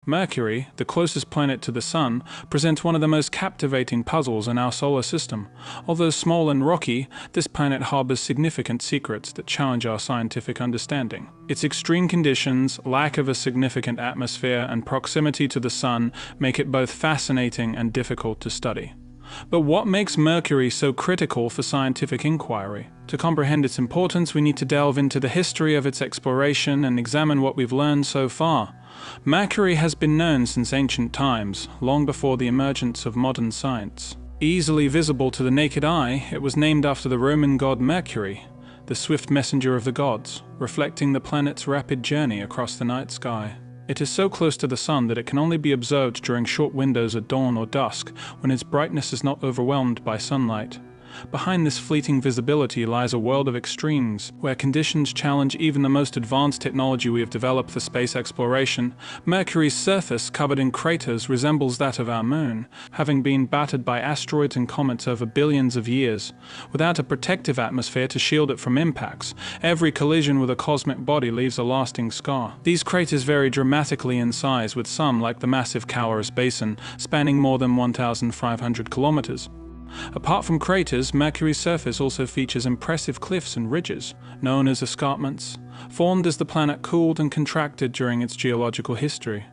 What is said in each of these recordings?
Mercury, the closest planet to the Sun, presents one of the most captivating puzzles in our solar system. Although small and rocky, this planet harbors significant secrets that challenge our scientific understanding. Its extreme conditions, lack of a significant atmosphere, and proximity to the Sun make it both fascinating and difficult to study. But what makes Mercury so critical for scientific inquiry? To comprehend its importance, we need to delve into the history of its exploration and examine what we've learned so far. Mercury has been known since ancient times, long before the emergence of modern science. Easily visible to the naked eye, it was named after the Roman god Mercury, the swift messenger of the gods, reflecting the planet's rapid journey across the night sky. It is so close to the Sun that it can only be observed during short windows at dawn or dusk, when its brightness is not overwhelmed by sunlight. Behind this fleeting visibility lies a world of extremes, where conditions challenge even the most advanced technology we have developed for space exploration. Mercury's surface, covered in craters, resembles that of our Moon, having been battered by asteroids and comets over billions of years. Without a protective atmosphere to shield it from impacts, every collision with a cosmic body leaves a lasting scar. These craters vary dramatically in size, with some, like the massive Cowlorus Basin, spanning more than 1,500 kilometers. Apart from craters, Mercury's surface also features impressive cliffs and ridges, known as escarpments, formed as the planet cooled and contracted during its geological history.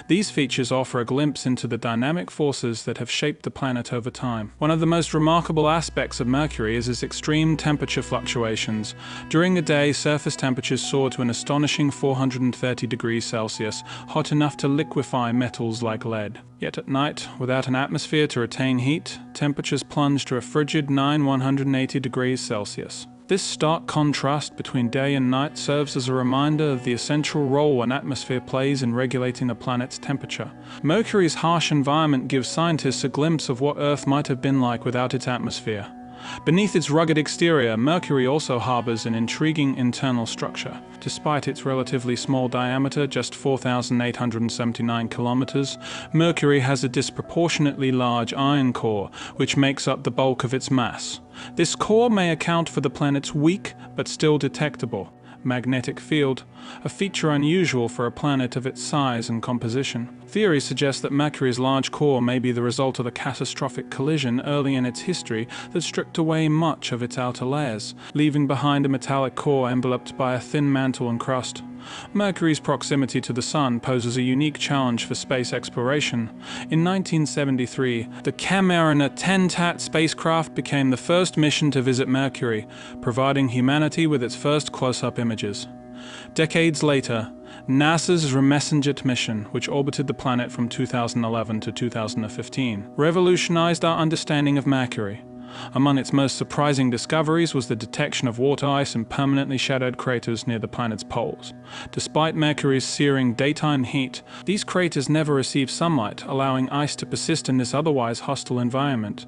These features offer a glimpse into the dynamic forces that have shaped the planet over time. One of the most remarkable aspects of Mercury is its extreme temperature fluctuations. During the day, surface temperatures soar to an astonishing 430 degrees Celsius, hot enough to liquefy metals like lead. Yet at night, without an atmosphere to retain heat, temperatures plunge to a frigid 180 degrees Celsius. This stark contrast between day and night serves as a reminder of the essential role an atmosphere plays in regulating a planet's temperature. Mercury's harsh environment gives scientists a glimpse of what Earth might have been like without its atmosphere. Beneath its rugged exterior, Mercury also harbors an intriguing internal structure. Despite its relatively small diameter, just 4,879 kilometers, Mercury has a disproportionately large iron core, which makes up the bulk of its mass. This core may account for the planet's weak, but still detectable, magnetic field, a feature unusual for a planet of its size and composition. Theories suggest that Mercury's large core may be the result of a catastrophic collision early in its history that stripped away much of its outer layers, leaving behind a metallic core enveloped by a thin mantle and crust. Mercury's proximity to the Sun poses a unique challenge for space exploration. In 1973, the Mariner 10 TAT spacecraft became the first mission to visit Mercury, providing humanity with its first close-up images. Decades later, NASA's MESSENGER mission, which orbited the planet from 2011 to 2015, revolutionized our understanding of Mercury. Among its most surprising discoveries was the detection of water ice in permanently shadowed craters near the planet's poles. Despite Mercury's searing daytime heat, these craters never receive sunlight, allowing ice to persist in this otherwise hostile environment.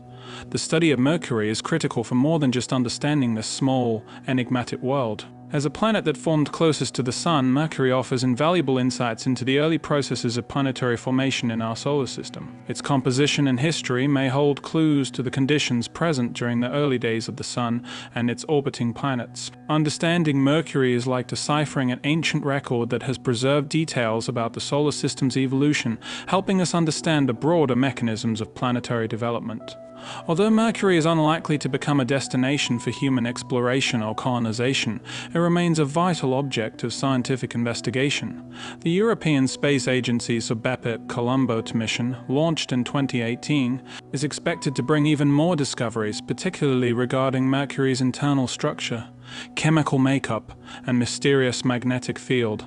The study of Mercury is critical for more than just understanding this small, enigmatic world. As a planet that formed closest to the Sun, Mercury offers invaluable insights into the early processes of planetary formation in our solar system. Its composition and history may hold clues to the conditions present during the early days of the Sun and its orbiting planets. Understanding Mercury is like deciphering an ancient record that has preserved details about the solar system's evolution, helping us understand the broader mechanisms of planetary development. Although Mercury is unlikely to become a destination for human exploration or colonization, it remains a vital object of scientific investigation. The European Space Agency's BepiColombo mission, launched in 2018, is expected to bring even more discoveries, particularly regarding Mercury's internal structure, chemical makeup, and mysterious magnetic field.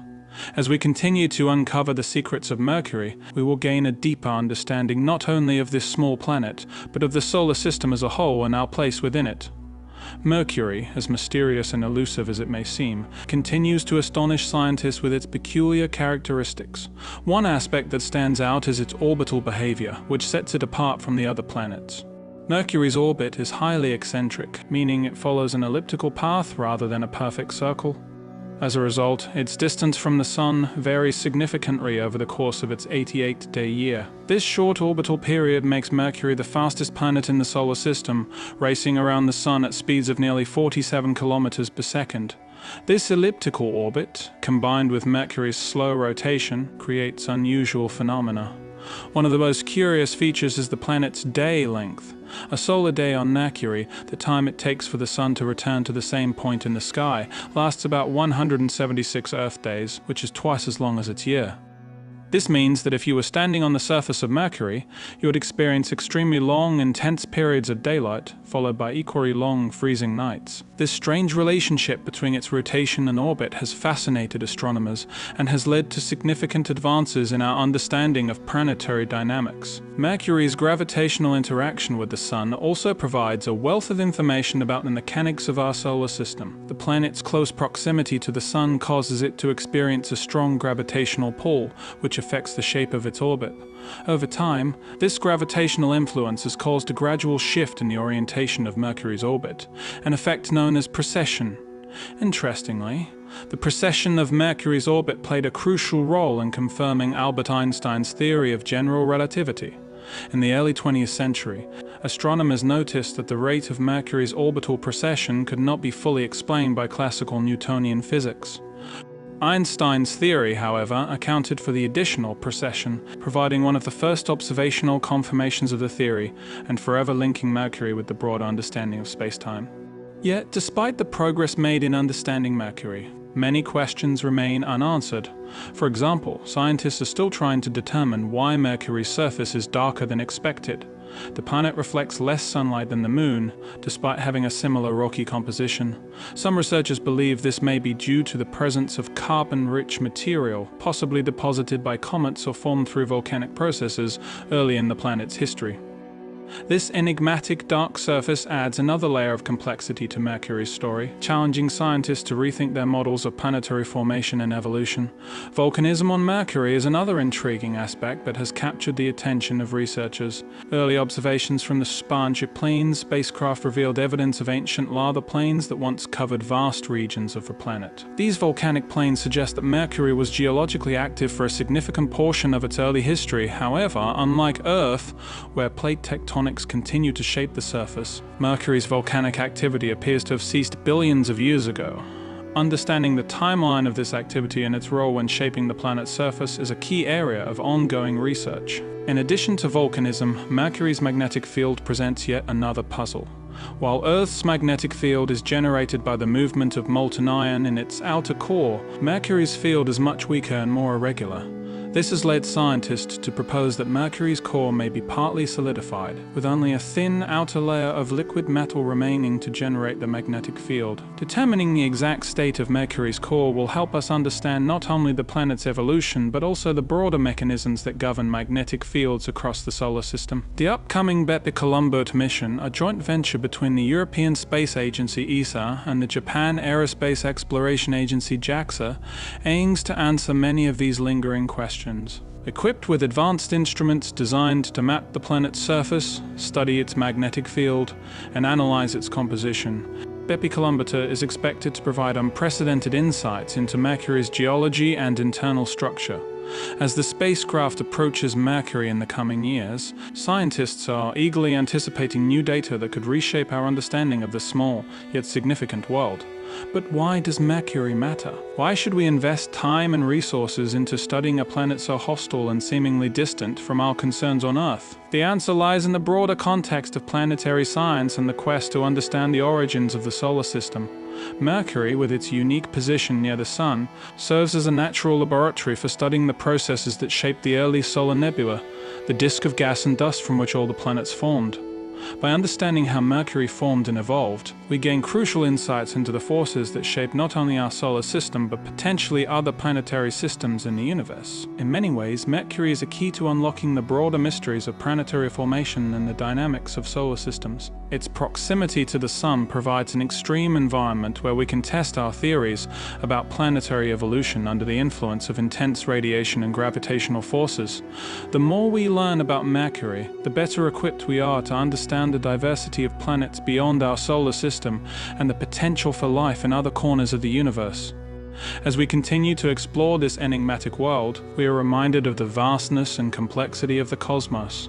As we continue to uncover the secrets of Mercury, we will gain a deeper understanding not only of this small planet, but of the solar system as a whole and our place within it. Mercury, as mysterious and elusive as it may seem, continues to astonish scientists with its peculiar characteristics. One aspect that stands out is its orbital behavior, which sets it apart from the other planets. Mercury's orbit is highly eccentric, meaning it follows an elliptical path rather than a perfect circle. As a result, its distance from the Sun varies significantly over the course of its 88-day year. This short orbital period makes Mercury the fastest planet in the solar system, racing around the Sun at speeds of nearly 47 kilometers per second. This elliptical orbit, combined with Mercury's slow rotation, creates unusual phenomena. One of the most curious features is the planet's day length. A solar day on Mercury, the time it takes for the Sun to return to the same point in the sky, lasts about 176 Earth days, which is twice as long as its year. This means that if you were standing on the surface of Mercury, you would experience extremely long, intense periods of daylight, followed by equally long, freezing nights. This strange relationship between its rotation and orbit has fascinated astronomers and has led to significant advances in our understanding of planetary dynamics. Mercury's gravitational interaction with the Sun also provides a wealth of information about the mechanics of our solar system. The planet's close proximity to the Sun causes it to experience a strong gravitational pull, which affects the shape of its orbit. Over time, this gravitational influence has caused a gradual shift in the orientation of Mercury's orbit, an effect known as precession. Interestingly, the precession of Mercury's orbit played a crucial role in confirming Albert Einstein's theory of general relativity. In the early 20th century, astronomers noticed that the rate of Mercury's orbital precession could not be fully explained by classical Newtonian physics. Einstein's theory, however, accounted for the additional precession, providing one of the first observational confirmations of the theory, and forever linking Mercury with the broader understanding of space-time. Yet, despite the progress made in understanding Mercury, many questions remain unanswered. For example, scientists are still trying to determine why Mercury's surface is darker than expected. The planet reflects less sunlight than the Moon, despite having a similar rocky composition. Some researchers believe this may be due to the presence of carbon-rich material, possibly deposited by comets or formed through volcanic processes early in the planet's history. This enigmatic dark surface adds another layer of complexity to Mercury's story, challenging scientists to rethink their models of planetary formation and evolution. Volcanism on Mercury is another intriguing aspect that has captured the attention of researchers. Early observations from the Sponge Plains spacecraft revealed evidence of ancient lava plains that once covered vast regions of the planet. These volcanic plains suggest that Mercury was geologically active for a significant portion of its early history. However, unlike Earth, where plate tectonics continue to shape the surface, Mercury's volcanic activity appears to have ceased billions of years ago. Understanding the timeline of this activity and its role when shaping the planet's surface is a key area of ongoing research. In addition to volcanism, Mercury's magnetic field presents yet another puzzle. While Earth's magnetic field is generated by the movement of molten iron in its outer core, Mercury's field is much weaker and more irregular. This has led scientists to propose that Mercury's core may be partly solidified, with only a thin outer layer of liquid metal remaining to generate the magnetic field. Determining the exact state of Mercury's core will help us understand not only the planet's evolution, but also the broader mechanisms that govern magnetic fields across the solar system. The upcoming BepiColombo mission, a joint venture between the European Space Agency ESA and the Japan Aerospace Exploration Agency JAXA, aims to answer many of these lingering questions. Equipped with advanced instruments designed to map the planet's surface, study its magnetic field, and analyze its composition, BepiColombo is expected to provide unprecedented insights into Mercury's geology and internal structure. As the spacecraft approaches Mercury in the coming years, scientists are eagerly anticipating new data that could reshape our understanding of the small, yet significant world. But why does Mercury matter? Why should we invest time and resources into studying a planet so hostile and seemingly distant from our concerns on Earth? The answer lies in the broader context of planetary science and the quest to understand the origins of the solar system. Mercury, with its unique position near the Sun, serves as a natural laboratory for studying the processes that shaped the early solar nebula, the disk of gas and dust from which all the planets formed. By understanding how Mercury formed and evolved, we gain crucial insights into the forces that shape not only our solar system, but potentially other planetary systems in the universe. In many ways, Mercury is a key to unlocking the broader mysteries of planetary formation and the dynamics of solar systems. Its proximity to the Sun provides an extreme environment where we can test our theories about planetary evolution under the influence of intense radiation and gravitational forces. The more we learn about Mercury, the better equipped we are to understand the diversity of planets beyond our solar system and the potential for life in other corners of the universe. As we continue to explore this enigmatic world, we are reminded of the vastness and complexity of the cosmos.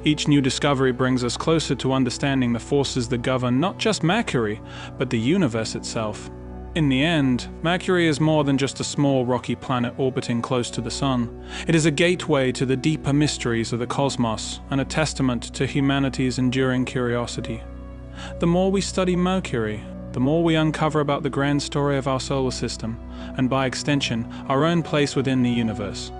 Each new discovery brings us closer to understanding the forces that govern not just Mercury, but the universe itself. In the end, Mercury is more than just a small rocky planet orbiting close to the Sun. It is a gateway to the deeper mysteries of the cosmos and a testament to humanity's enduring curiosity. The more we study Mercury, the more we uncover about the grand story of our solar system, and by extension, our own place within the universe.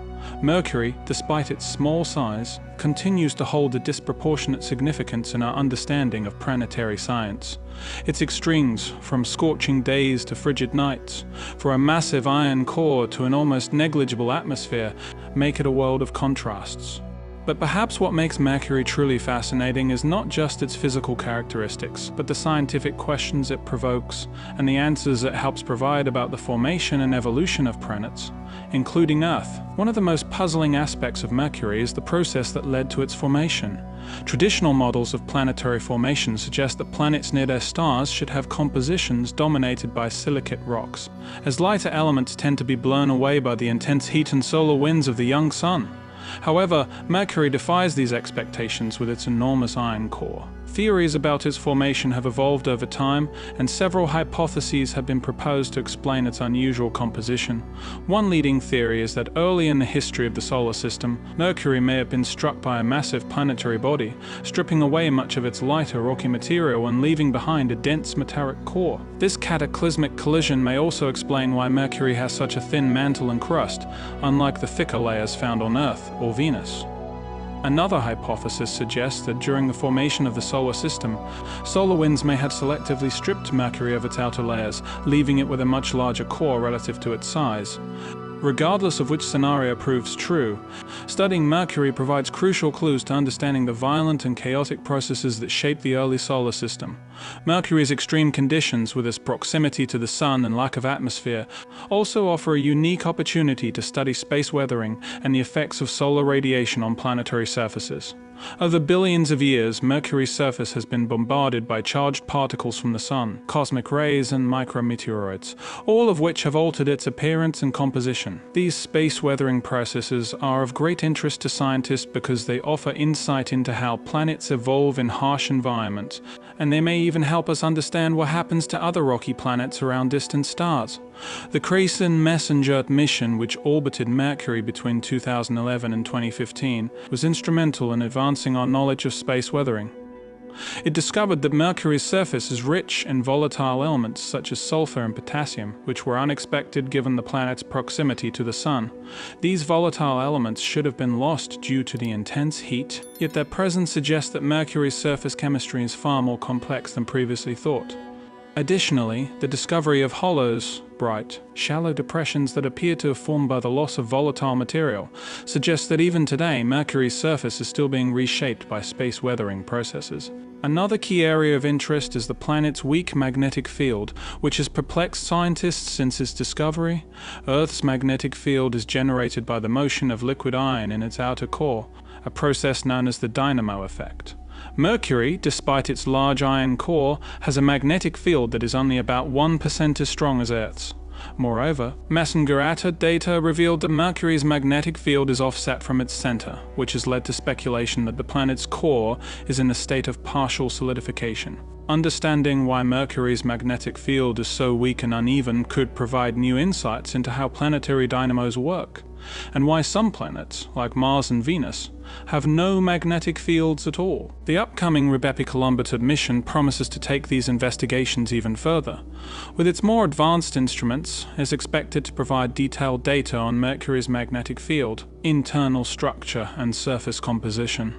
Mercury, despite its small size, continues to hold a disproportionate significance in our understanding of planetary science. Its extremes, from scorching days to frigid nights, from a massive iron core to an almost negligible atmosphere, make it a world of contrasts. But perhaps what makes Mercury truly fascinating is not just its physical characteristics, but the scientific questions it provokes and the answers it helps provide about the formation and evolution of planets, including Earth. One of the most puzzling aspects of Mercury is the process that led to its formation. Traditional models of planetary formation suggest that planets near their stars should have compositions dominated by silicate rocks, as lighter elements tend to be blown away by the intense heat and solar winds of the young Sun. However, Mercury defies these expectations with its enormous iron core. Theories about its formation have evolved over time, and several hypotheses have been proposed to explain its unusual composition. One leading theory is that early in the history of the solar system, Mercury may have been struck by a massive planetary body, stripping away much of its lighter rocky material and leaving behind a dense metallic core. This cataclysmic collision may also explain why Mercury has such a thin mantle and crust, unlike the thicker layers found on Earth or Venus. Another hypothesis suggests that during the formation of the solar system, solar winds may have selectively stripped Mercury of its outer layers, leaving it with a much larger core relative to its size. Regardless of which scenario proves true, studying Mercury provides crucial clues to understanding the violent and chaotic processes that shape the early solar system. Mercury's extreme conditions, with its proximity to the Sun and lack of atmosphere, also offer a unique opportunity to study space weathering and the effects of solar radiation on planetary surfaces. Over billions of years, Mercury's surface has been bombarded by charged particles from the Sun, cosmic rays, and micrometeoroids, all of which have altered its appearance and composition. These space weathering processes are of great interest to scientists because they offer insight into how planets evolve in harsh environments, and they may even help us understand what happens to other rocky planets around distant stars. The MESSENGER mission, which orbited Mercury between 2011 and 2015, was instrumental in advancing our knowledge of space weathering. It discovered that Mercury's surface is rich in volatile elements such as sulfur and potassium, which were unexpected given the planet's proximity to the Sun. These volatile elements should have been lost due to the intense heat, yet their presence suggests that Mercury's surface chemistry is far more complex than previously thought. Additionally, the discovery of hollows, bright, shallow depressions that appear to have formed by the loss of volatile material, suggests that even today Mercury's surface is still being reshaped by space weathering processes. Another key area of interest is the planet's weak magnetic field, which has perplexed scientists since its discovery. Earth's magnetic field is generated by the motion of liquid iron in its outer core, a process known as the dynamo effect. Mercury, despite its large iron core, has a magnetic field that is only about 1% as strong as Earth's. Moreover, MESSENGER data revealed that Mercury's magnetic field is offset from its center, which has led to speculation that the planet's core is in a state of partial solidification. Understanding why Mercury's magnetic field is so weak and uneven could provide new insights into how planetary dynamos work, and why some planets, like Mars and Venus, have no magnetic fields at all. The upcoming BepiColombo mission promises to take these investigations even further. With its more advanced instruments, it is expected to provide detailed data on Mercury's magnetic field, internal structure, and surface composition.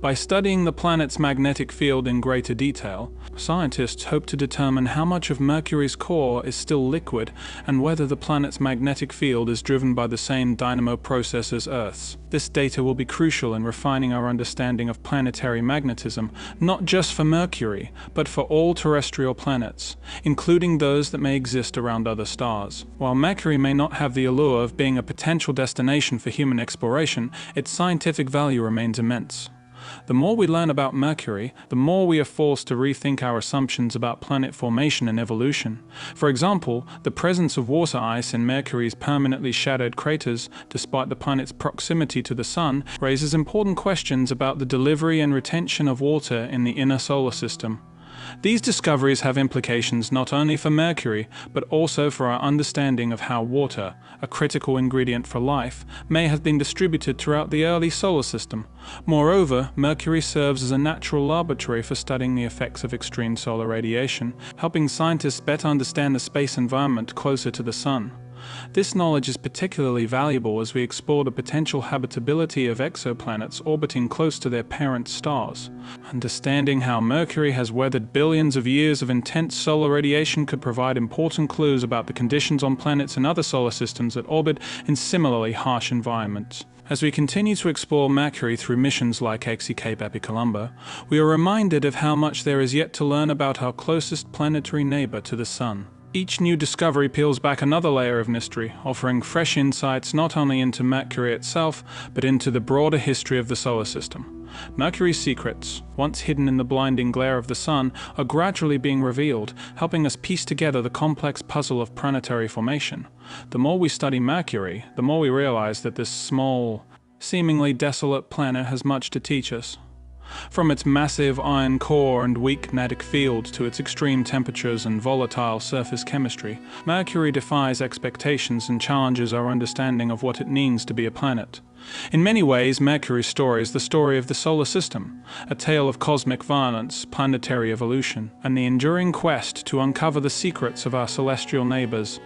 By studying the planet's magnetic field in greater detail, scientists hope to determine how much of Mercury's core is still liquid and whether the planet's magnetic field is driven by the same dynamo process as Earth's. This data will be crucial in refining our understanding of planetary magnetism, not just for Mercury, but for all terrestrial planets, including those that may exist around other stars. While Mercury may not have the allure of being a potential destination for human exploration, its scientific value remains immense. The more we learn about Mercury, the more we are forced to rethink our assumptions about planet formation and evolution. For example, the presence of water ice in Mercury's permanently shadowed craters, despite the planet's proximity to the Sun, raises important questions about the delivery and retention of water in the inner solar system. These discoveries have implications not only for Mercury, but also for our understanding of how water, a critical ingredient for life, may have been distributed throughout the early solar system. Moreover, Mercury serves as a natural laboratory for studying the effects of extreme solar radiation, helping scientists better understand the space environment closer to the Sun. This knowledge is particularly valuable as we explore the potential habitability of exoplanets orbiting close to their parent stars. Understanding how Mercury has weathered billions of years of intense solar radiation could provide important clues about the conditions on planets and other solar systems that orbit in similarly harsh environments. As we continue to explore Mercury through missions like MESSENGER and BepiColombo, we are reminded of how much there is yet to learn about our closest planetary neighbor to the Sun. Each new discovery peels back another layer of mystery, offering fresh insights not only into Mercury itself, but into the broader history of the solar system. Mercury's secrets, once hidden in the blinding glare of the Sun, are gradually being revealed, helping us piece together the complex puzzle of planetary formation. The more we study Mercury, the more we realize that this small, seemingly desolate planet has much to teach us. From its massive iron core and weak magnetic field to its extreme temperatures and volatile surface chemistry, Mercury defies expectations and challenges our understanding of what it means to be a planet. In many ways, Mercury's story is the story of the solar system, a tale of cosmic violence, planetary evolution, and the enduring quest to uncover the secrets of our celestial neighbors.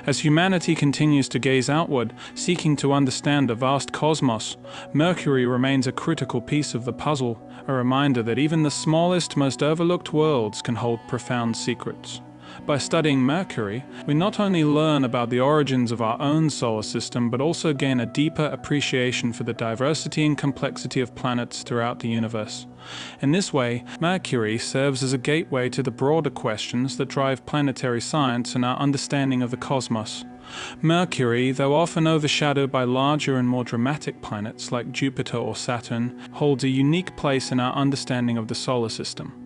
As humanity continues to gaze outward, seeking to understand the vast cosmos, Mercury remains a critical piece of the puzzle, a reminder that even the smallest, most overlooked worlds can hold profound secrets. By studying Mercury, we not only learn about the origins of our own solar system, but also gain a deeper appreciation for the diversity and complexity of planets throughout the universe. In this way, Mercury serves as a gateway to the broader questions that drive planetary science and our understanding of the cosmos. Mercury, though often overshadowed by larger and more dramatic planets like Jupiter or Saturn, holds a unique place in our understanding of the solar system.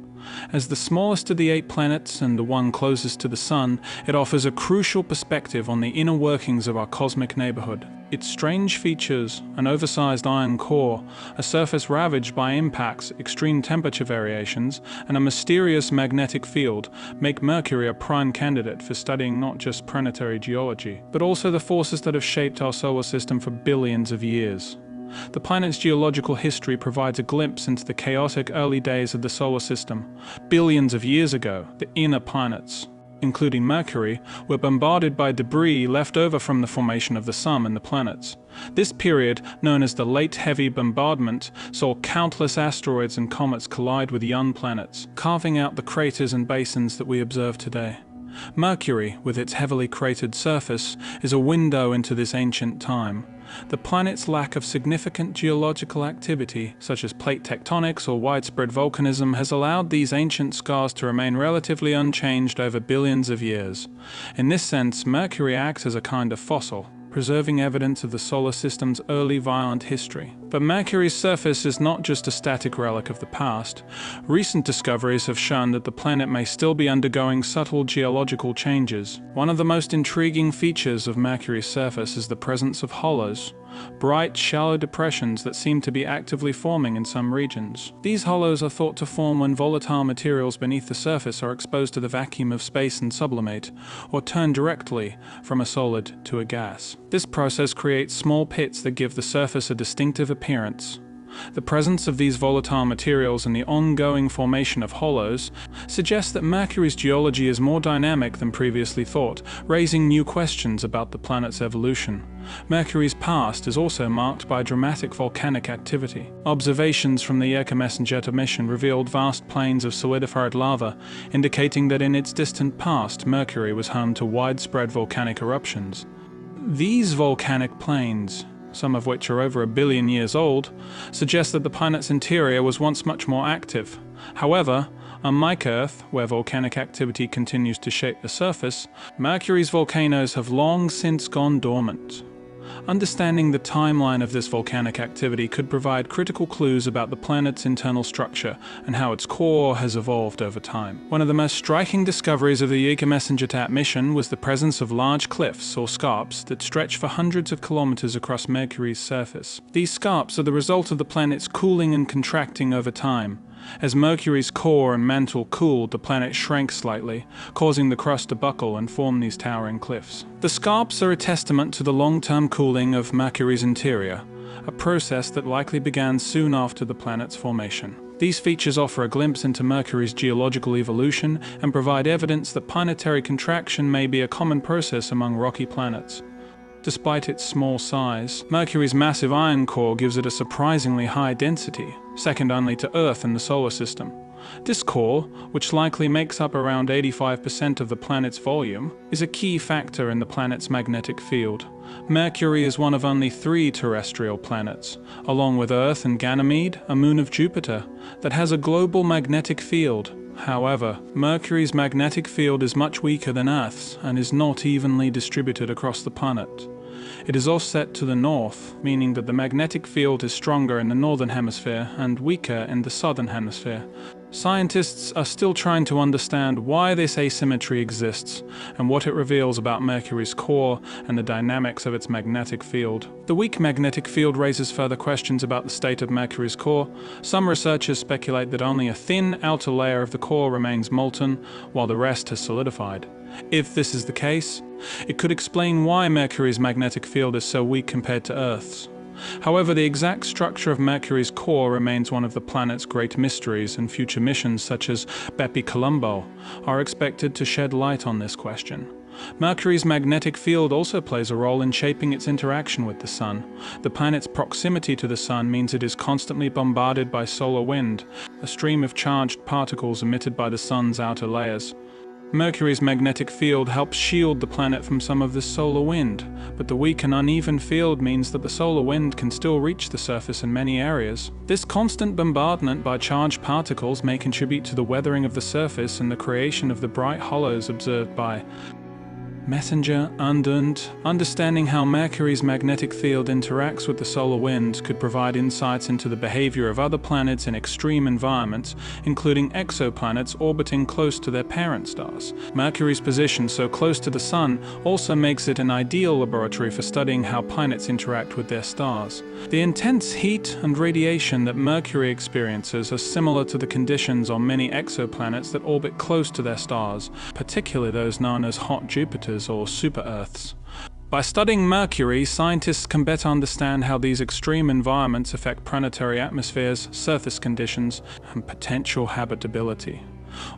As the smallest of the 8 planets and the one closest to the Sun, it offers a crucial perspective on the inner workings of our cosmic neighborhood. Its strange features, an oversized iron core, a surface ravaged by impacts, extreme temperature variations, and a mysterious magnetic field, make Mercury a prime candidate for studying not just planetary geology, but also the forces that have shaped our solar system for billions of years. The planet's geological history provides a glimpse into the chaotic early days of the solar system. Billions of years ago, the inner planets, including Mercury, were bombarded by debris left over from the formation of the Sun and the planets. This period, known as the Late Heavy Bombardment, saw countless asteroids and comets collide with young planets, carving out the craters and basins that we observe today. Mercury, with its heavily cratered surface, is a window into this ancient time. The planet's lack of significant geological activity, such as plate tectonics or widespread volcanism, has allowed these ancient scars to remain relatively unchanged over billions of years. In this sense, Mercury acts as a kind of fossil, preserving evidence of the solar system's early violent history. But Mercury's surface is not just a static relic of the past. Recent discoveries have shown that the planet may still be undergoing subtle geological changes. One of the most intriguing features of Mercury's surface is the presence of hollows, bright, shallow depressions that seem to be actively forming in some regions. These hollows are thought to form when volatile materials beneath the surface are exposed to the vacuum of space and sublimate, or turn directly from a solid to a gas. This process creates small pits that give the surface a distinctive appearance. The presence of these volatile materials and the ongoing formation of hollows suggests that Mercury's geology is more dynamic than previously thought, raising new questions about the planet's evolution. Mercury's past is also marked by dramatic volcanic activity. Observations from the MESSENGER mission revealed vast plains of solidified lava, indicating that in its distant past, Mercury was home to widespread volcanic eruptions. These volcanic plains, some of which are over 1 billion years old, suggest that the planet's interior was once much more active. However, unlike Earth, where volcanic activity continues to shape the surface, Mercury's volcanoes have long since gone dormant. Understanding the timeline of this volcanic activity could provide critical clues about the planet's internal structure and how its core has evolved over time. One of the most striking discoveries of the MESSENGER mission was the presence of large cliffs or scarps that stretch for hundreds of kilometers across Mercury's surface. These scarps are the result of the planet's cooling and contracting over time. As Mercury's core and mantle cooled, the planet shrank slightly, causing the crust to buckle and form these towering cliffs. The scarps are a testament to the long-term cooling of Mercury's interior, a process that likely began soon after the planet's formation. These features offer a glimpse into Mercury's geological evolution and provide evidence that planetary contraction may be a common process among rocky planets. Despite its small size, Mercury's massive iron core gives it a surprisingly high density, second only to Earth in the solar system. This core, which likely makes up around 85% of the planet's volume, is a key factor in the planet's magnetic field. Mercury is one of only 3 terrestrial planets, along with Earth and Ganymede, a moon of Jupiter, that has a global magnetic field. However, Mercury's magnetic field is much weaker than Earth's and is not evenly distributed across the planet. It is offset to the north, meaning that the magnetic field is stronger in the northern hemisphere and weaker in the southern hemisphere. Scientists are still trying to understand why this asymmetry exists and what it reveals about Mercury's core and the dynamics of its magnetic field. The weak magnetic field raises further questions about the state of Mercury's core. Some researchers speculate that only a thin outer layer of the core remains molten, while the rest has solidified. If this is the case, it could explain why Mercury's magnetic field is so weak compared to Earth's. However, the exact structure of Mercury's core remains one of the planet's great mysteries, and future missions such as BepiColombo are expected to shed light on this question. Mercury's magnetic field also plays a role in shaping its interaction with the Sun. The planet's proximity to the Sun means it is constantly bombarded by solar wind, a stream of charged particles emitted by the Sun's outer layers. Mercury's magnetic field helps shield the planet from some of this solar wind, but the weak and uneven field means that the solar wind can still reach the surface in many areas. This constant bombardment by charged particles may contribute to the weathering of the surface and the creation of the bright hollows observed by MESSENGER and understanding how Mercury's magnetic field interacts with the solar wind could provide insights into the behavior of other planets in extreme environments, including exoplanets orbiting close to their parent stars. Mercury's position so close to the Sun also makes it an ideal laboratory for studying how planets interact with their stars. The intense heat and radiation that Mercury experiences are similar to the conditions on many exoplanets that orbit close to their stars, particularly those known as hot Jupiters or super-Earths. By studying Mercury, scientists can better understand how these extreme environments affect planetary atmospheres, surface conditions, and potential habitability.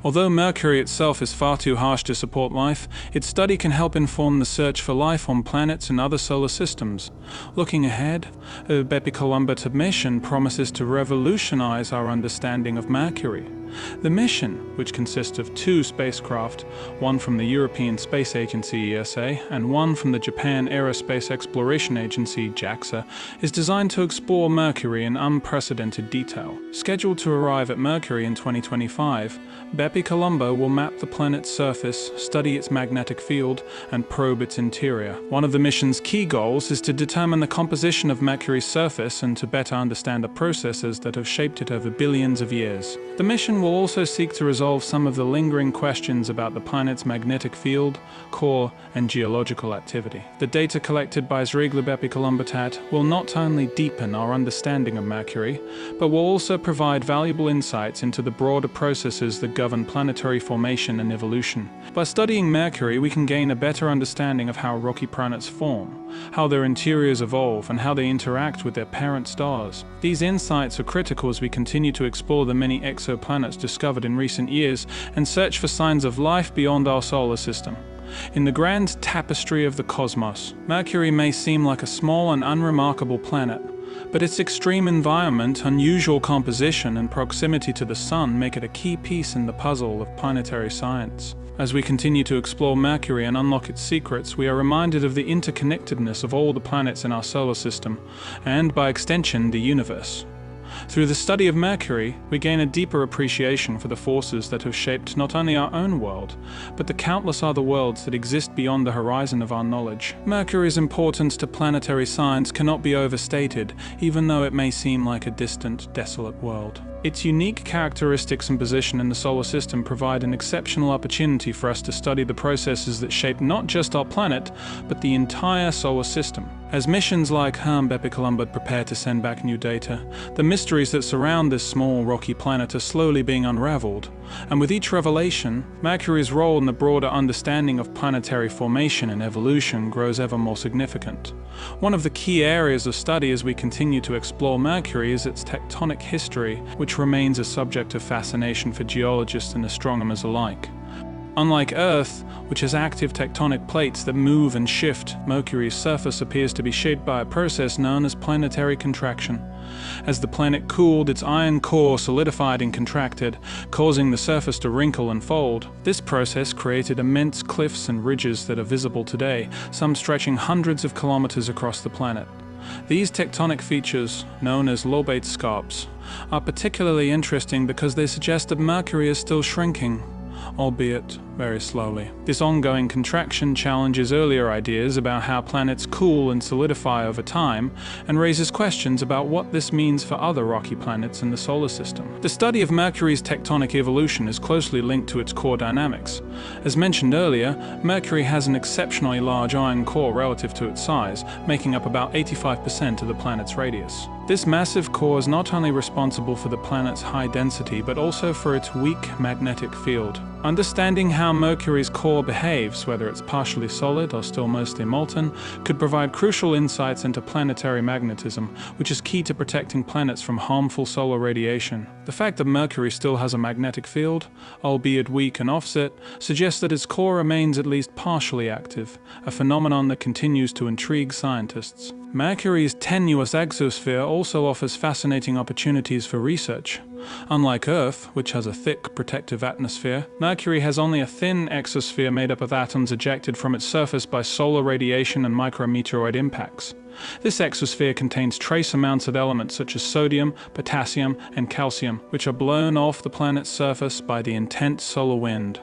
Although Mercury itself is far too harsh to support life, its study can help inform the search for life on planets and other solar systems. Looking ahead, the BepiColombo mission promises to revolutionize our understanding of Mercury. The mission, which consists of 2 spacecraft, one from the European Space Agency ESA and one from the Japan Aerospace Exploration Agency JAXA, is designed to explore Mercury in unprecedented detail. Scheduled to arrive at Mercury in 2025, BepiColombo will map the planet's surface, study its magnetic field, and probe its interior. One of the mission's key goals is to determine the composition of Mercury's surface and to better understand the processes that have shaped it over billions of years. The mission will also seek to resolve some of the lingering questions about the planet's magnetic field, core, and geological activity. The data collected by Zrigla BepiColombo will not only deepen our understanding of Mercury, but will also provide valuable insights into the broader processes that govern planetary formation and evolution. By studying Mercury, we can gain a better understanding of how rocky planets form, how their interiors evolve, and how they interact with their parent stars. These insights are critical as we continue to explore the many exoplanets discovered in recent years and search for signs of life beyond our solar system. In the grand tapestry of the cosmos, Mercury may seem like a small and unremarkable planet, but its extreme environment, unusual composition, and proximity to the Sun make it a key piece in the puzzle of planetary science. As we continue to explore Mercury and unlock its secrets, we are reminded of the interconnectedness of all the planets in our solar system, and by extension, the universe. Through the study of Mercury, we gain a deeper appreciation for the forces that have shaped not only our own world, but the countless other worlds that exist beyond the horizon of our knowledge. Mercury's importance to planetary science cannot be overstated, even though it may seem like a distant, desolate world. Its unique characteristics and position in the solar system provide an exceptional opportunity for us to study the processes that shape not just our planet, but the entire solar system. As missions like MESSENGER and BepiColombo prepare to send back new data, the mysteries that surround this small, rocky planet are slowly being unraveled. And with each revelation, Mercury's role in the broader understanding of planetary formation and evolution grows ever more significant. One of the key areas of study as we continue to explore Mercury is its tectonic history, which remains a subject of fascination for geologists and astronomers alike. Unlike Earth, which has active tectonic plates that move and shift, Mercury's surface appears to be shaped by a process known as planetary contraction. As the planet cooled, its iron core solidified and contracted, causing the surface to wrinkle and fold. This process created immense cliffs and ridges that are visible today, some stretching hundreds of kilometers across the planet. These tectonic features, known as lobate scarps, are particularly interesting because they suggest that Mercury is still shrinking, albeit very slowly. This ongoing contraction challenges earlier ideas about how planets cool and solidify over time, and raises questions about what this means for other rocky planets in the solar system. The study of Mercury's tectonic evolution is closely linked to its core dynamics. As mentioned earlier, Mercury has an exceptionally large iron core relative to its size, making up about 85% of the planet's radius. This massive core is not only responsible for the planet's high density, but also for its weak magnetic field. Understanding how Mercury's core behaves, whether it's partially solid or still mostly molten, could provide crucial insights into planetary magnetism, which is key to protecting planets from harmful solar radiation. The fact that Mercury still has a magnetic field, albeit weak and offset, suggests that its core remains at least partially active, a phenomenon that continues to intrigue scientists. Mercury's tenuous exosphere also offers fascinating opportunities for research. Unlike Earth, which has a thick, protective atmosphere, Mercury has only a thin exosphere made up of atoms ejected from its surface by solar radiation and micrometeoroid impacts. This exosphere contains trace amounts of elements such as sodium, potassium, and calcium, which are blown off the planet's surface by the intense solar wind.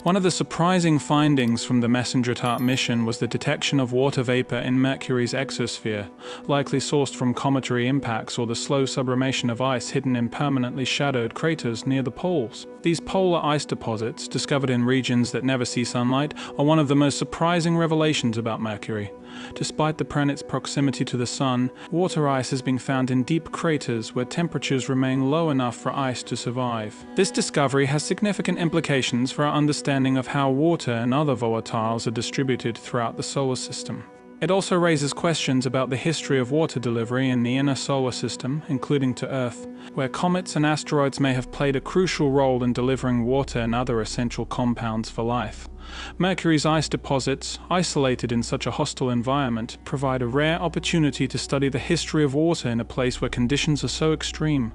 One of the surprising findings from the MESSENGER mission was the detection of water vapor in Mercury's exosphere, likely sourced from cometary impacts or the slow sublimation of ice hidden in permanently shadowed craters near the poles. These polar ice deposits, discovered in regions that never see sunlight, are one of the most surprising revelations about Mercury. Despite the planet's proximity to the Sun, water ice has been found in deep craters where temperatures remain low enough for ice to survive. This discovery has significant implications for our understanding of how water and other volatiles are distributed throughout the solar system. It also raises questions about the history of water delivery in the inner solar system, including to Earth, where comets and asteroids may have played a crucial role in delivering water and other essential compounds for life. Mercury's ice deposits, isolated in such a hostile environment, provide a rare opportunity to study the history of water in a place where conditions are so extreme.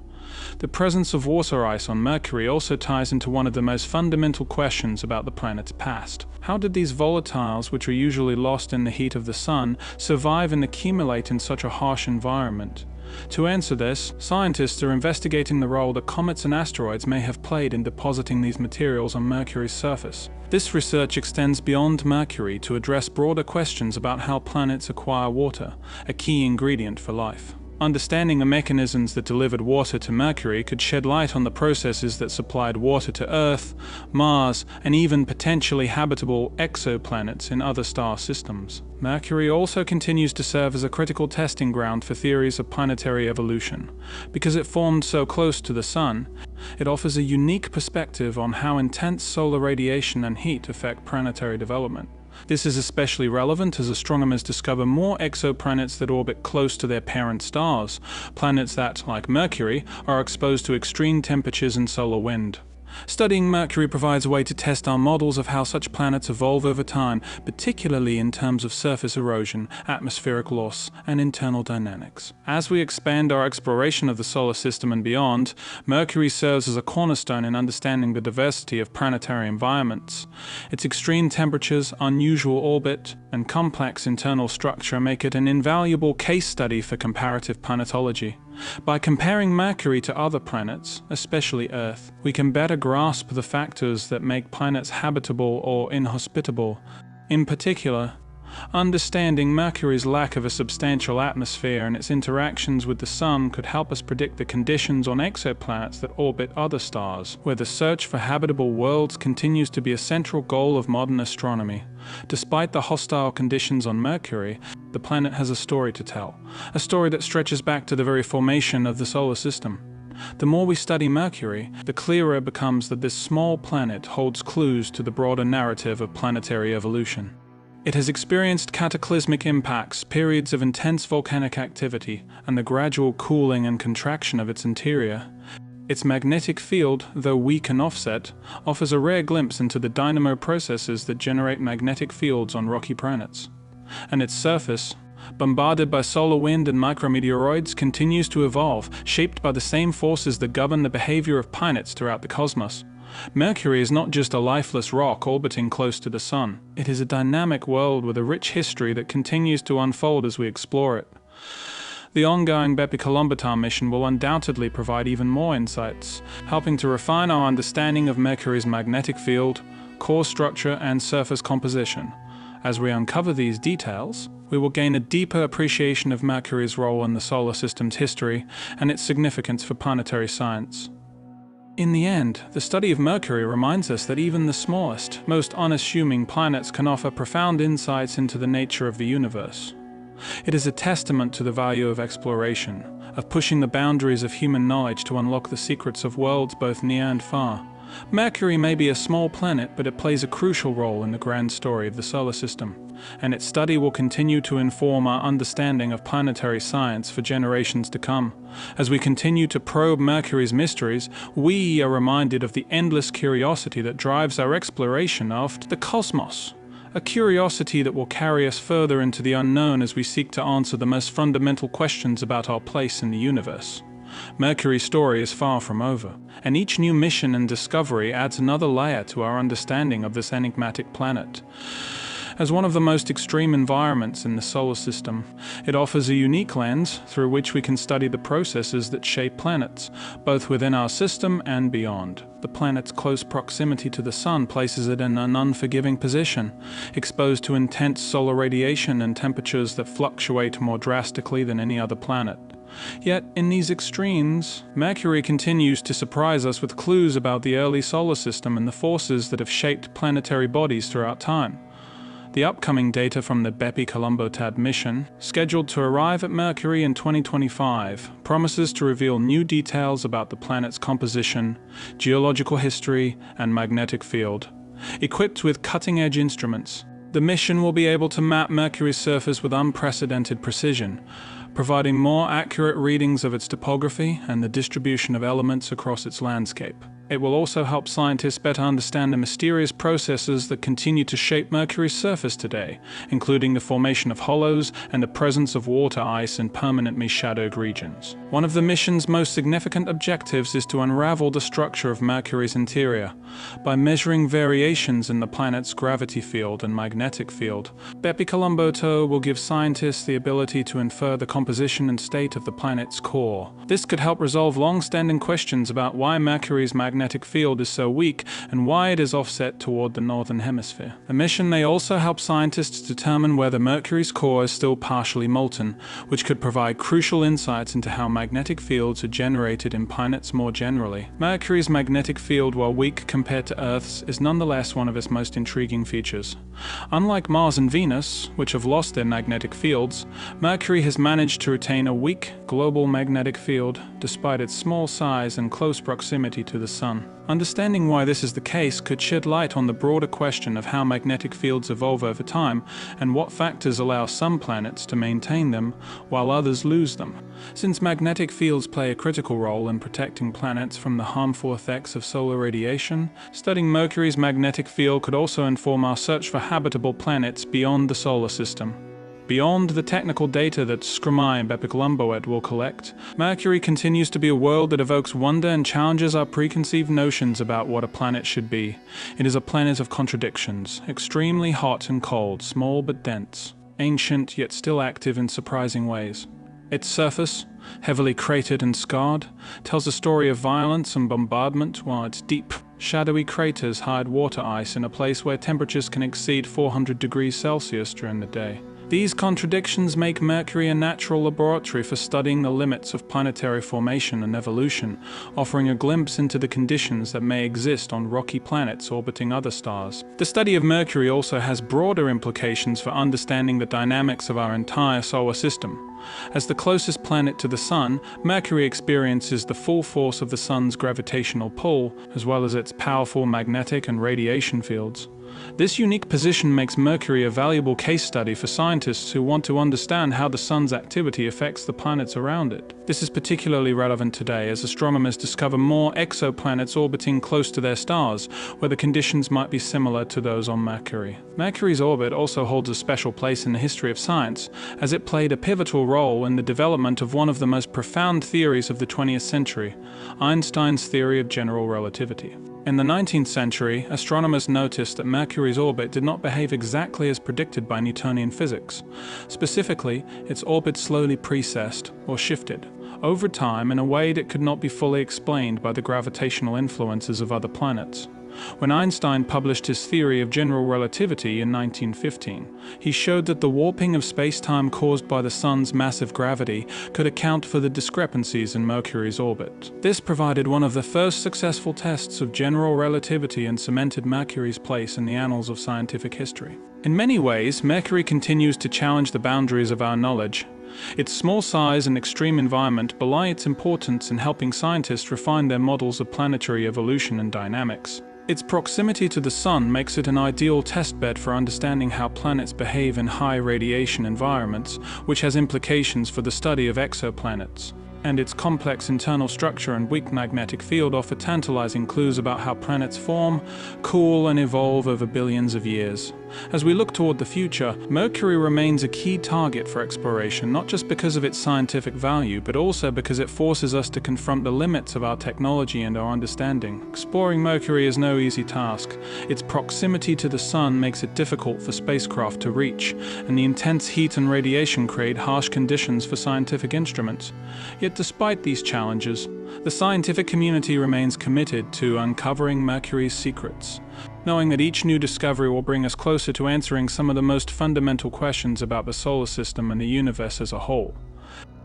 The presence of water ice on Mercury also ties into one of the most fundamental questions about the planet's past. How did these volatiles, which are usually lost in the heat of the Sun, survive and accumulate in such a harsh environment? To answer this, scientists are investigating the role that comets and asteroids may have played in depositing these materials on Mercury's surface. This research extends beyond Mercury to address broader questions about how planets acquire water, a key ingredient for life. Understanding the mechanisms that delivered water to Mercury could shed light on the processes that supplied water to Earth, Mars, and even potentially habitable exoplanets in other star systems. Mercury also continues to serve as a critical testing ground for theories of planetary evolution. Because it formed so close to the Sun, it offers a unique perspective on how intense solar radiation and heat affect planetary development. This is especially relevant as astronomers discover more exoplanets that orbit close to their parent stars, planets that, like Mercury, are exposed to extreme temperatures and solar wind. Studying Mercury provides a way to test our models of how such planets evolve over time, particularly in terms of surface erosion, atmospheric loss, and internal dynamics. As we expand our exploration of the solar system and beyond, Mercury serves as a cornerstone in understanding the diversity of planetary environments. Its extreme temperatures, unusual orbit, and complex internal structure make it an invaluable case study for comparative planetology. By comparing Mercury to other planets, especially Earth, we can better grasp the factors that make planets habitable or inhospitable. In particular, understanding Mercury's lack of a substantial atmosphere and its interactions with the Sun could help us predict the conditions on exoplanets that orbit other stars, where the search for habitable worlds continues to be a central goal of modern astronomy. Despite the hostile conditions on Mercury, the planet has a story to tell, a story that stretches back to the very formation of the solar system. The more we study Mercury, the clearer it becomes that this small planet holds clues to the broader narrative of planetary evolution. It has experienced cataclysmic impacts, periods of intense volcanic activity, and the gradual cooling and contraction of its interior. Its magnetic field, though weak and offset, offers a rare glimpse into the dynamo processes that generate magnetic fields on rocky planets. And its surface, bombarded by solar wind and micrometeoroids, continues to evolve, shaped by the same forces that govern the behavior of planets throughout the cosmos. Mercury is not just a lifeless rock orbiting close to the Sun. It is a dynamic world with a rich history that continues to unfold as we explore it. The ongoing BepiColombo mission will undoubtedly provide even more insights, helping to refine our understanding of Mercury's magnetic field, core structure, and surface composition. As we uncover these details, we will gain a deeper appreciation of Mercury's role in the solar system's history and its significance for planetary science. In the end, the study of Mercury reminds us that even the smallest, most unassuming planets can offer profound insights into the nature of the universe. It is a testament to the value of exploration, of pushing the boundaries of human knowledge to unlock the secrets of worlds both near and far. Mercury may be a small planet, but it plays a crucial role in the grand story of the solar system, and its study will continue to inform our understanding of planetary science for generations to come. As we continue to probe Mercury's mysteries, we are reminded of the endless curiosity that drives our exploration of the cosmos. A curiosity that will carry us further into the unknown as we seek to answer the most fundamental questions about our place in the universe. Mercury's story is far from over, and each new mission and discovery adds another layer to our understanding of this enigmatic planet. As one of the most extreme environments in the solar system, it offers a unique lens through which we can study the processes that shape planets, both within our system and beyond. The planet's close proximity to the Sun places it in an unforgiving position, exposed to intense solar radiation and temperatures that fluctuate more drastically than any other planet. Yet, in these extremes, Mercury continues to surprise us with clues about the early solar system and the forces that have shaped planetary bodies throughout time. The upcoming data from the BepiColombo mission, scheduled to arrive at Mercury in 2025, promises to reveal new details about the planet's composition, geological history, and magnetic field. Equipped with cutting-edge instruments, the mission will be able to map Mercury's surface with unprecedented precision, providing more accurate readings of its topography and the distribution of elements across its landscape. It will also help scientists better understand the mysterious processes that continue to shape Mercury's surface today, including the formation of hollows and the presence of water ice in permanently shadowed regions. One of the mission's most significant objectives is to unravel the structure of Mercury's interior. By measuring variations in the planet's gravity field and magnetic field, BepiColombo will give scientists the ability to infer the composition and state of the planet's core. This could help resolve long-standing questions about why Mercury's magnetic field is so weak and why it is offset toward the northern hemisphere. The mission may also help scientists determine whether Mercury's core is still partially molten, which could provide crucial insights into how magnetic fields are generated in planets more generally. Mercury's magnetic field, while weak compared to Earth's, is nonetheless one of its most intriguing features. Unlike Mars and Venus, which have lost their magnetic fields, Mercury has managed to retain a weak global magnetic field despite its small size and close proximity to the Sun. Understanding why this is the case could shed light on the broader question of how magnetic fields evolve over time and what factors allow some planets to maintain them while others lose them. Since magnetic fields play a critical role in protecting planets from the harmful effects of solar radiation, studying Mercury's magnetic field could also inform our search for habitable planets beyond the solar system. Beyond the technical data that Scrumai and BepiColombo will collect, Mercury continues to be a world that evokes wonder and challenges our preconceived notions about what a planet should be. It is a planet of contradictions, extremely hot and cold, small but dense, ancient yet still active in surprising ways. Its surface, heavily cratered and scarred, tells a story of violence and bombardment, while its deep, shadowy craters hide water ice in a place where temperatures can exceed 400 degrees Celsius during the day. These contradictions make Mercury a natural laboratory for studying the limits of planetary formation and evolution, offering a glimpse into the conditions that may exist on rocky planets orbiting other stars. The study of Mercury also has broader implications for understanding the dynamics of our entire solar system. As the closest planet to the Sun, Mercury experiences the full force of the Sun's gravitational pull, as well as its powerful magnetic and radiation fields. This unique position makes Mercury a valuable case study for scientists who want to understand how the Sun's activity affects the planets around it. This is particularly relevant today as astronomers discover more exoplanets orbiting close to their stars, where the conditions might be similar to those on Mercury. Mercury's orbit also holds a special place in the history of science, as it played a pivotal role in the development of one of the most profound theories of the 20th century, Einstein's theory of general relativity. In the 19th century, astronomers noticed that Mercury's orbit did not behave exactly as predicted by Newtonian physics. Specifically, its orbit slowly precessed, or shifted, over time in a way that could not be fully explained by the gravitational influences of other planets. When Einstein published his theory of general relativity in 1915, he showed that the warping of space-time caused by the Sun's massive gravity could account for the discrepancies in Mercury's orbit. This provided one of the first successful tests of general relativity and cemented Mercury's place in the annals of scientific history. In many ways, Mercury continues to challenge the boundaries of our knowledge. Its small size and extreme environment belie its importance in helping scientists refine their models of planetary evolution and dynamics. Its proximity to the Sun makes it an ideal testbed for understanding how planets behave in high radiation environments, which has implications for the study of exoplanets. And its complex internal structure and weak magnetic field offer tantalizing clues about how planets form, cool, and evolve over billions of years. As we look toward the future, Mercury remains a key target for exploration, not just because of its scientific value, but also because it forces us to confront the limits of our technology and our understanding. Exploring Mercury is no easy task. Its proximity to the Sun makes it difficult for spacecraft to reach, and the intense heat and radiation create harsh conditions for scientific instruments. Yet despite these challenges, the scientific community remains committed to uncovering Mercury's secrets, knowing that each new discovery will bring us closer to answering some of the most fundamental questions about the solar system and the universe as a whole.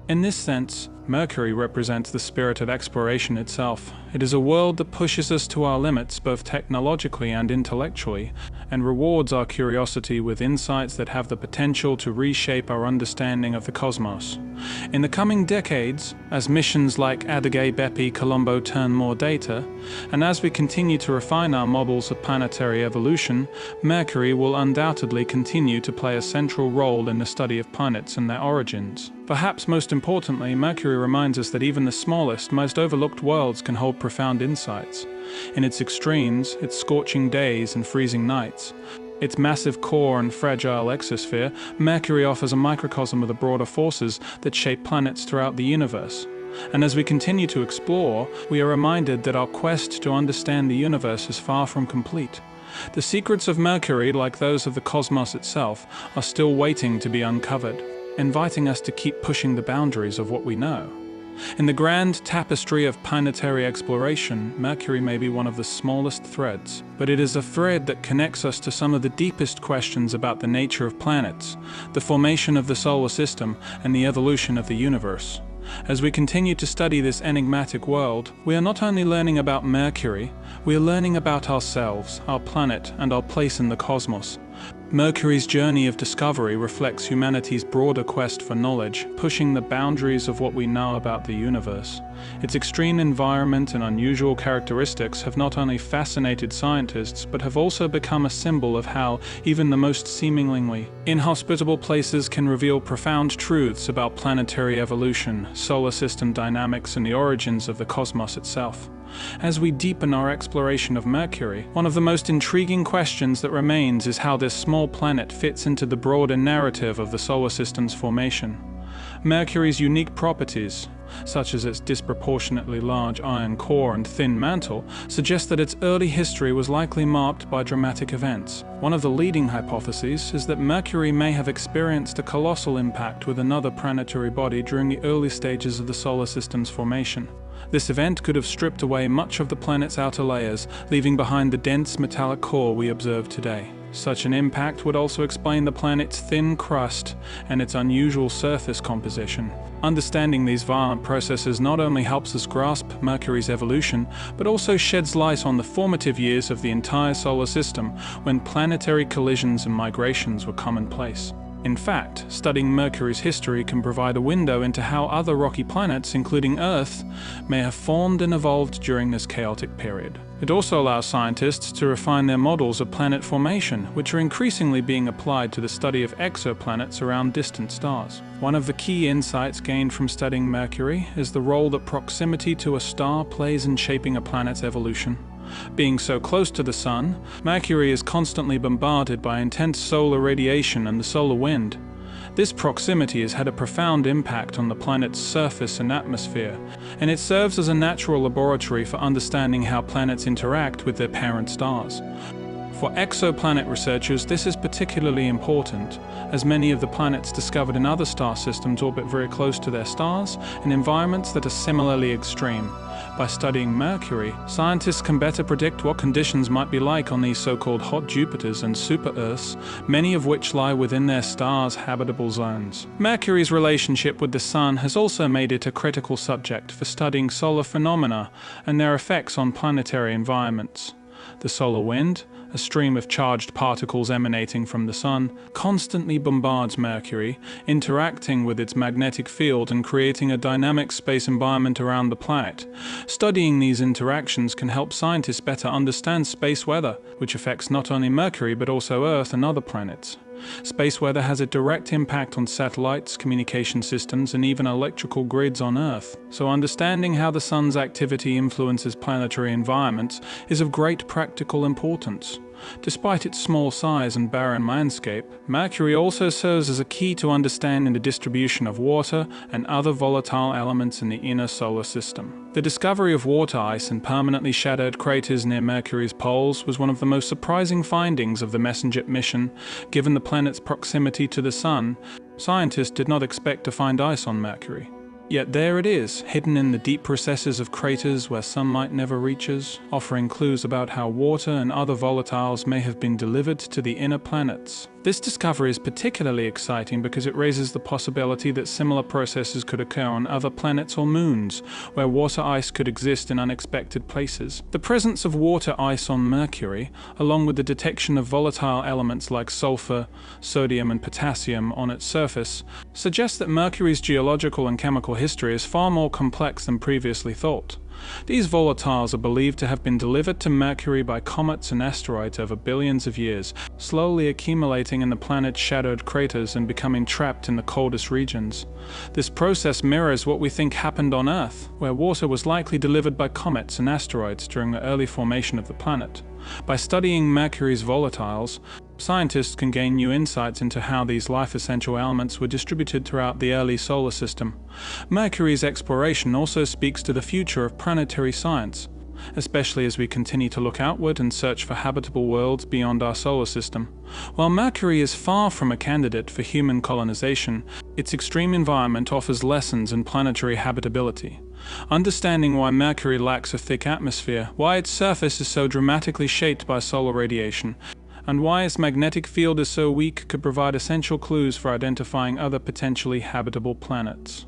In this sense, Mercury represents the spirit of exploration itself. It is a world that pushes us to our limits both technologically and intellectually, and rewards our curiosity with insights that have the potential to reshape our understanding of the cosmos. In the coming decades, as missions like BepiColombo turn more data, and as we continue to refine our models of planetary evolution, Mercury will undoubtedly continue to play a central role in the study of planets and their origins. Perhaps most importantly, Mercury reminds us that even the smallest, most overlooked worlds can hold profound insights. In its extremes, its scorching days and freezing nights, its massive core and fragile exosphere, Mercury offers a microcosm of the broader forces that shape planets throughout the universe. And as we continue to explore, we are reminded that our quest to understand the universe is far from complete. The secrets of Mercury, like those of the cosmos itself, are still waiting to be uncovered, inviting us to keep pushing the boundaries of what we know. In the grand tapestry of planetary exploration, Mercury may be one of the smallest threads, but it is a thread that connects us to some of the deepest questions about the nature of planets, the formation of the solar system, and the evolution of the universe. As we continue to study this enigmatic world, we are not only learning about Mercury, we are learning about ourselves, our planet, and our place in the cosmos. Mercury's journey of discovery reflects humanity's broader quest for knowledge, pushing the boundaries of what we know about the universe. Its extreme environment and unusual characteristics have not only fascinated scientists, but have also become a symbol of how even the most seemingly inhospitable places can reveal profound truths about planetary evolution, solar system dynamics, and the origins of the cosmos itself. As we deepen our exploration of Mercury, one of the most intriguing questions that remains is how this small planet fits into the broader narrative of the solar system's formation. Mercury's unique properties, such as its disproportionately large iron core and thin mantle, suggest that its early history was likely marked by dramatic events. One of the leading hypotheses is that Mercury may have experienced a colossal impact with another planetary body during the early stages of the solar system's formation. This event could have stripped away much of the planet's outer layers, leaving behind the dense metallic core we observe today. Such an impact would also explain the planet's thin crust and its unusual surface composition. Understanding these violent processes not only helps us grasp Mercury's evolution, but also sheds light on the formative years of the entire solar system, when planetary collisions and migrations were commonplace. In fact, studying Mercury's history can provide a window into how other rocky planets, including Earth, may have formed and evolved during this chaotic period. It also allows scientists to refine their models of planet formation, which are increasingly being applied to the study of exoplanets around distant stars. One of the key insights gained from studying Mercury is the role that proximity to a star plays in shaping a planet's evolution. Being so close to the Sun, Mercury is constantly bombarded by intense solar radiation and the solar wind. This proximity has had a profound impact on the planet's surface and atmosphere, and it serves as a natural laboratory for understanding how planets interact with their parent stars. For exoplanet researchers, this is particularly important, as many of the planets discovered in other star systems orbit very close to their stars in environments that are similarly extreme. By studying Mercury, scientists can better predict what conditions might be like on these so-called hot Jupiters and super-Earths, many of which lie within their stars' habitable zones. Mercury's relationship with the Sun has also made it a critical subject for studying solar phenomena and their effects on planetary environments. The solar wind, a stream of charged particles emanating from the Sun, constantly bombards Mercury, interacting with its magnetic field and creating a dynamic space environment around the planet. Studying these interactions can help scientists better understand space weather, which affects not only Mercury but also Earth and other planets. Space weather has a direct impact on satellites, communication systems, and even electrical grids on Earth. So understanding how the Sun's activity influences planetary environments is of great practical importance. Despite its small size and barren landscape, Mercury also serves as a key to understanding the distribution of water and other volatile elements in the inner solar system. The discovery of water ice in permanently shadowed craters near Mercury's poles was one of the most surprising findings of the MESSENGER mission. Given the planet's proximity to the Sun, scientists did not expect to find ice on Mercury. Yet there it is, hidden in the deep recesses of craters where sunlight never reaches, offering clues about how water and other volatiles may have been delivered to the inner planets. This discovery is particularly exciting because it raises the possibility that similar processes could occur on other planets or moons, where water ice could exist in unexpected places. The presence of water ice on Mercury, along with the detection of volatile elements like sulfur, sodium, and potassium on its surface, suggests that Mercury's geological and chemical history is far more complex than previously thought. These volatiles are believed to have been delivered to Mercury by comets and asteroids over billions of years, slowly accumulating in the planet's shadowed craters and becoming trapped in the coldest regions. This process mirrors what we think happened on Earth, where water was likely delivered by comets and asteroids during the early formation of the planet. By studying Mercury's volatiles, scientists can gain new insights into how these life-essential elements were distributed throughout the early solar system. Mercury's exploration also speaks to the future of planetary science, especially as we continue to look outward and search for habitable worlds beyond our solar system. While Mercury is far from a candidate for human colonization, its extreme environment offers lessons in planetary habitability. Understanding why Mercury lacks a thick atmosphere, why its surface is so dramatically shaped by solar radiation, and why its magnetic field is so weak could provide essential clues for identifying other potentially habitable planets.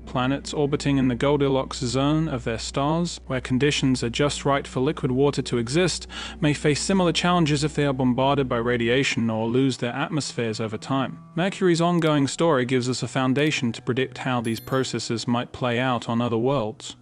Planets orbiting in the Goldilocks zone of their stars, where conditions are just right for liquid water to exist, may face similar challenges if they are bombarded by radiation or lose their atmospheres over time. Mercury's ongoing story gives us a foundation to predict how these processes might play out on other worlds.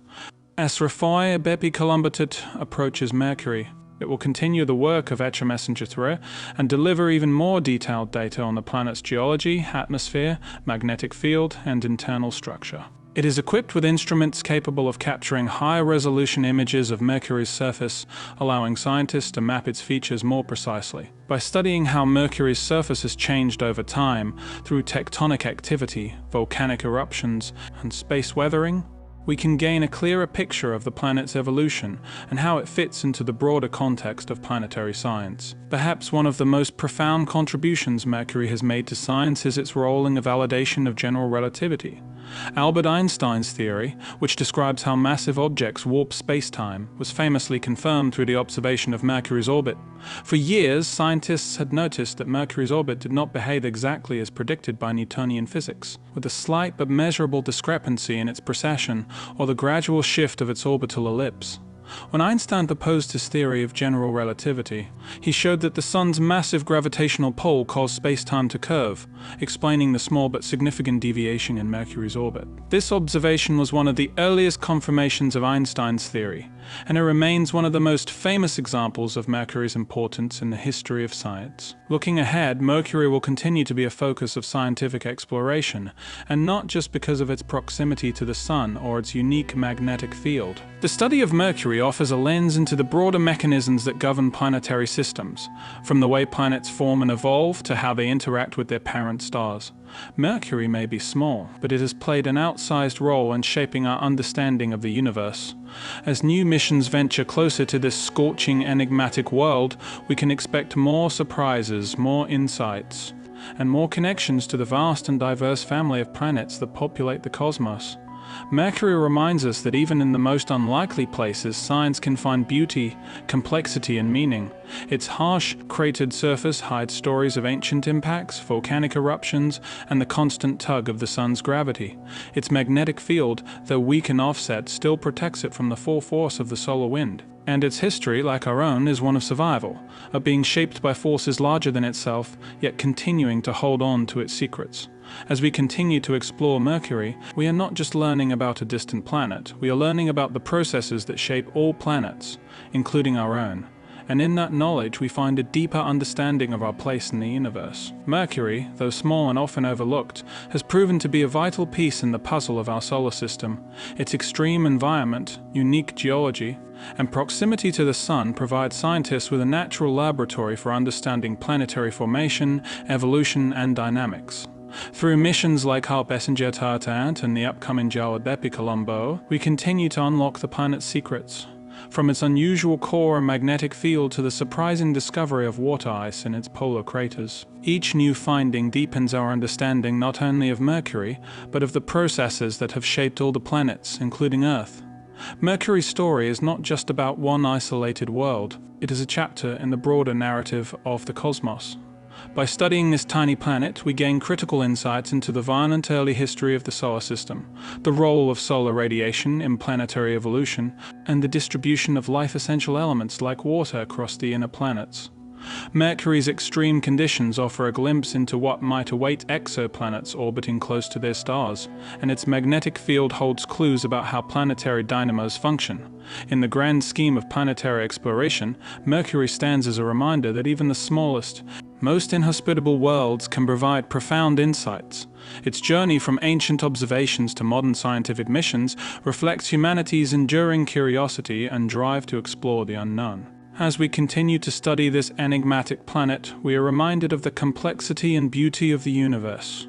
As Unveiling and BepiColombo approaches Mercury, it will continue the work of MESSENGER and deliver even more detailed data on the planet's geology, atmosphere, magnetic field, and internal structure. It is equipped with instruments capable of capturing high-resolution images of Mercury's surface, allowing scientists to map its features more precisely. By studying how Mercury's surface has changed over time through tectonic activity, volcanic eruptions, and space weathering, we can gain a clearer picture of the planet's evolution and how it fits into the broader context of planetary science. Perhaps one of the most profound contributions Mercury has made to science is its role in the validation of general relativity. Albert Einstein's theory, which describes how massive objects warp space-time, was famously confirmed through the observation of Mercury's orbit. For years, scientists had noticed that Mercury's orbit did not behave exactly as predicted by Newtonian physics, with a slight but measurable discrepancy in its precession or the gradual shift of its orbital ellipse. When Einstein proposed his theory of general relativity, he showed that the Sun's massive gravitational pull caused space-time to curve, explaining the small but significant deviation in Mercury's orbit. This observation was one of the earliest confirmations of Einstein's theory, and it remains one of the most famous examples of Mercury's importance in the history of science. Looking ahead, Mercury will continue to be a focus of scientific exploration, and not just because of its proximity to the Sun or its unique magnetic field. The study of Mercury offers a lens into the broader mechanisms that govern planetary systems, from the way planets form and evolve to how they interact with their parent stars. Mercury may be small, but it has played an outsized role in shaping our understanding of the universe. As new missions venture closer to this scorching, enigmatic world, we can expect more surprises, more insights, and more connections to the vast and diverse family of planets that populate the cosmos. Mercury reminds us that even in the most unlikely places, science can find beauty, complexity, and meaning. Its harsh, cratered surface hides stories of ancient impacts, volcanic eruptions, and the constant tug of the Sun's gravity. Its magnetic field, though weak and offset, still protects it from the full force of the solar wind. And its history, like our own, is one of survival, of being shaped by forces larger than itself, yet continuing to hold on to its secrets. As we continue to explore Mercury, we are not just learning about a distant planet, we are learning about the processes that shape all planets, including our own. And in that knowledge we find a deeper understanding of our place in the universe. Mercury, though small and often overlooked, has proven to be a vital piece in the puzzle of our solar system. Its extreme environment, unique geology, and proximity to the Sun provide scientists with a natural laboratory for understanding planetary formation, evolution, and dynamics. Through missions like our MESSENGER and the upcoming BepiColombo, we continue to unlock the planet's secrets. From its unusual core and magnetic field to the surprising discovery of water ice in its polar craters. Each new finding deepens our understanding not only of Mercury, but of the processes that have shaped all the planets, including Earth. Mercury's story is not just about one isolated world, it is a chapter in the broader narrative of the cosmos. By studying this tiny planet, we gain critical insights into the violent early history of the solar system, the role of solar radiation in planetary evolution, and the distribution of life-essential elements like water across the inner planets. Mercury's extreme conditions offer a glimpse into what might await exoplanets orbiting close to their stars, and its magnetic field holds clues about how planetary dynamos function. In the grand scheme of planetary exploration, Mercury stands as a reminder that even the smallest, most inhospitable worlds can provide profound insights. Its journey from ancient observations to modern scientific missions reflects humanity's enduring curiosity and drive to explore the unknown. As we continue to study this enigmatic planet, we are reminded of the complexity and beauty of the universe,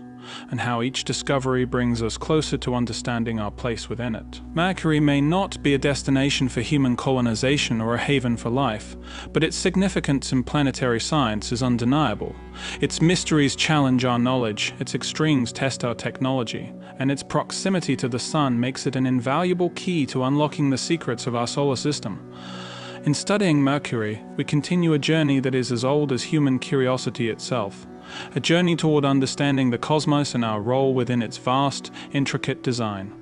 and how each discovery brings us closer to understanding our place within it. Mercury may not be a destination for human colonization or a haven for life, but its significance in planetary science is undeniable. Its mysteries challenge our knowledge, its extremes test our technology, and its proximity to the Sun makes it an invaluable key to unlocking the secrets of our solar system. In studying Mercury, we continue a journey that is as old as human curiosity itself, a journey toward understanding the cosmos and our role within its vast, intricate design.